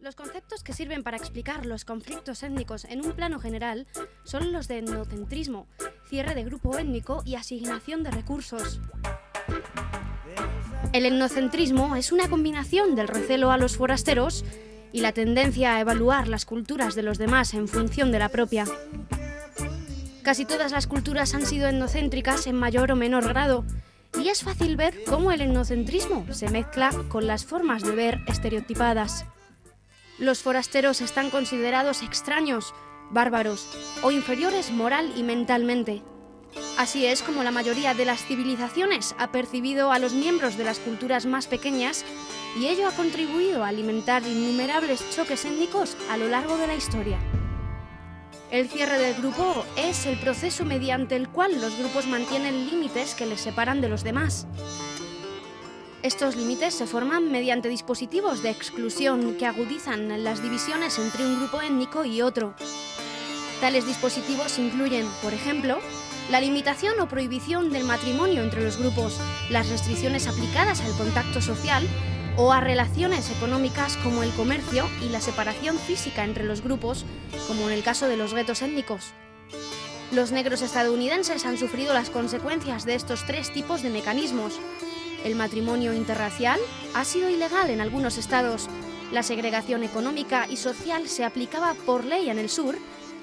Los conceptos que sirven para explicar los conflictos étnicos en un plano general son los de etnocentrismo, cierre de grupo étnico y asignación de recursos. El etnocentrismo es una combinación del recelo a los forasteros y la tendencia a evaluar las culturas de los demás en función de la propia. Casi todas las culturas han sido etnocéntricas en mayor o menor grado, y es fácil ver cómo el etnocentrismo se mezcla con las formas de ver estereotipadas. Los forasteros están considerados extraños, bárbaros o inferiores moral y mentalmente. Así es como la mayoría de las civilizaciones ha percibido a los miembros de las culturas más pequeñas, y ello ha contribuido a alimentar innumerables choques étnicos a lo largo de la historia. El cierre del grupo es el proceso mediante el cual los grupos mantienen límites que les separan de los demás. Estos límites se forman mediante dispositivos de exclusión que agudizan las divisiones entre un grupo étnico y otro. Tales dispositivos incluyen, por ejemplo, la limitación o prohibición del matrimonio entre los grupos, las restricciones aplicadas al contacto social o a relaciones económicas como el comercio y la separación física entre los grupos, como en el caso de los guetos étnicos. Los negros estadounidenses han sufrido las consecuencias de estos tres tipos de mecanismos. El matrimonio interracial ha sido ilegal en algunos estados, la segregación económica y social se aplicaba por ley en el sur,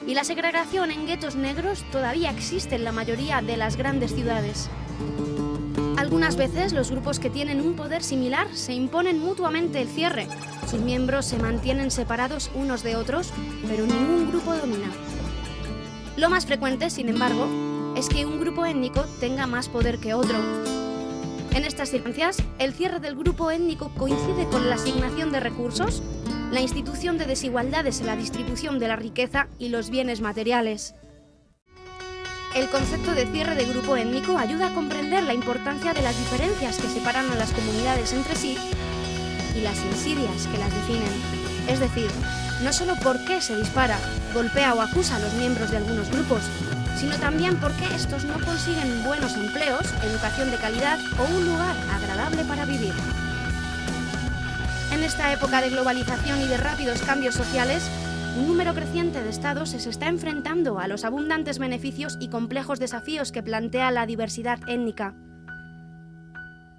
y la segregación en guetos negros todavía existe en la mayoría de las grandes ciudades. Algunas veces los grupos que tienen un poder similar se imponen mutuamente el cierre. Sus miembros se mantienen separados unos de otros, pero ningún grupo domina. Lo más frecuente, sin embargo, es que un grupo étnico tenga más poder que otro. En estas circunstancias, el cierre del grupo étnico coincide con la asignación de recursos, la institución de desigualdades en la distribución de la riqueza y los bienes materiales. El concepto de cierre de grupo étnico ayuda a comprender la importancia de las diferencias que separan a las comunidades entre sí y las insidias que las definen. Es decir, no solo por qué se dispara, golpea o acusa a los miembros de algunos grupos, sino también por qué estos no consiguen buenos empleos, educación de calidad o un lugar agradable para vivir. En esta época de globalización y de rápidos cambios sociales, un número creciente de estados se está enfrentando a los abundantes beneficios y complejos desafíos que plantea la diversidad étnica.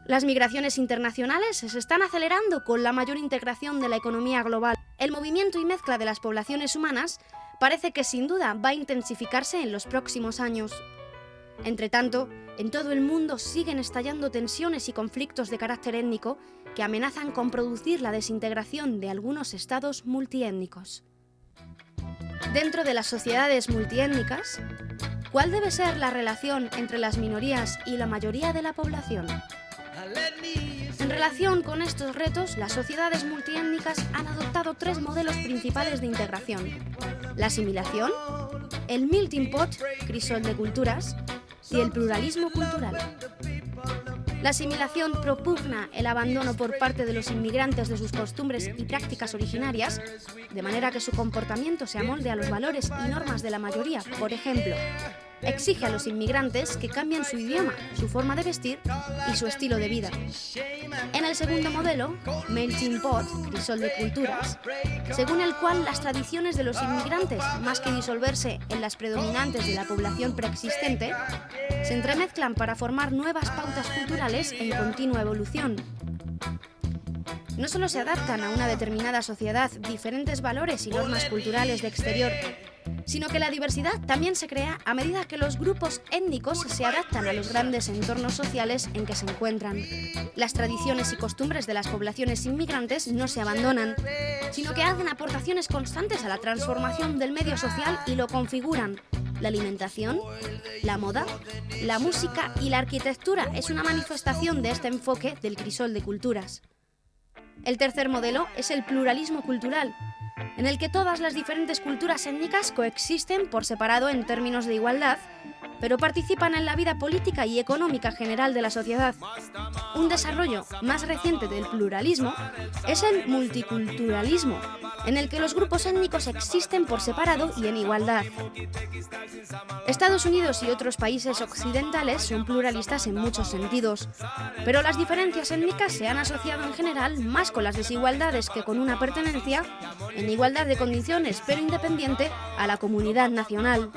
Las migraciones internacionales se están acelerando con la mayor integración de la economía global. El movimiento y mezcla de las poblaciones humanas parece que sin duda va a intensificarse en los próximos años. Entretanto, en todo el mundo siguen estallando tensiones y conflictos de carácter étnico que amenazan con producir la desintegración de algunos estados multiétnicos. Dentro de las sociedades multiétnicas, ¿cuál debe ser la relación entre las minorías y la mayoría de la población? En relación con estos retos, las sociedades multiétnicas han adoptado tres modelos principales de integración: la asimilación, el melting pot, crisol de culturas, y el pluralismo cultural. La asimilación propugna el abandono por parte de los inmigrantes de sus costumbres y prácticas originarias, de manera que su comportamiento se amolde a los valores y normas de la mayoría. Por ejemplo, exige a los inmigrantes que cambien su idioma, su forma de vestir y su estilo de vida. En el segundo modelo, melting pot, crisol de culturas, según el cual las tradiciones de los inmigrantes, más que disolverse en las predominantes de la población preexistente, se entremezclan para formar nuevas pautas culturales en continua evolución. No solo se adaptan a una determinada sociedad diferentes valores y normas culturales de exterior, sino que la diversidad también se crea a medida que los grupos étnicos se adaptan a los grandes entornos sociales en que se encuentran. Las tradiciones y costumbres de las poblaciones inmigrantes no se abandonan, sino que hacen aportaciones constantes a la transformación del medio social y lo configuran. La alimentación, la moda, la música y la arquitectura es una manifestación de este enfoque del crisol de culturas. El tercer modelo es el pluralismo cultural, en el que todas las diferentes culturas étnicas coexisten por separado en términos de igualdad, pero participan en la vida política y económica general de la sociedad. Un desarrollo más reciente del pluralismo es el multiculturalismo, en el que los grupos étnicos existen por separado y en igualdad. Estados Unidos y otros países occidentales son pluralistas en muchos sentidos, pero las diferencias étnicas se han asociado en general más con las desigualdades que con una pertenencia, en igualdad de condiciones pero independiente, a la comunidad nacional.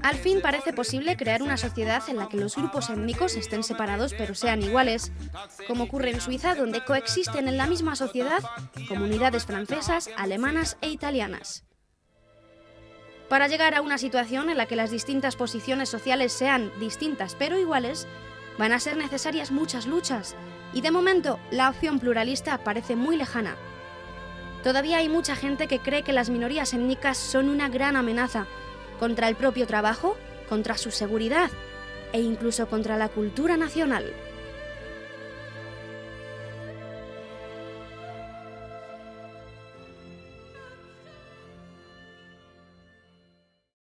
Al fin parece posible crear una sociedad en la que los grupos étnicos estén separados pero sean iguales, como ocurre en Suiza, donde coexisten en la misma sociedad comunidades francesas, alemanas e italianas. Para llegar a una situación en la que las distintas posiciones sociales sean distintas pero iguales, van a ser necesarias muchas luchas, y de momento la opción pluralista parece muy lejana. Todavía hay mucha gente que cree que las minorías étnicas son una gran amenaza contra el propio trabajo, contra su seguridad e incluso contra la cultura nacional.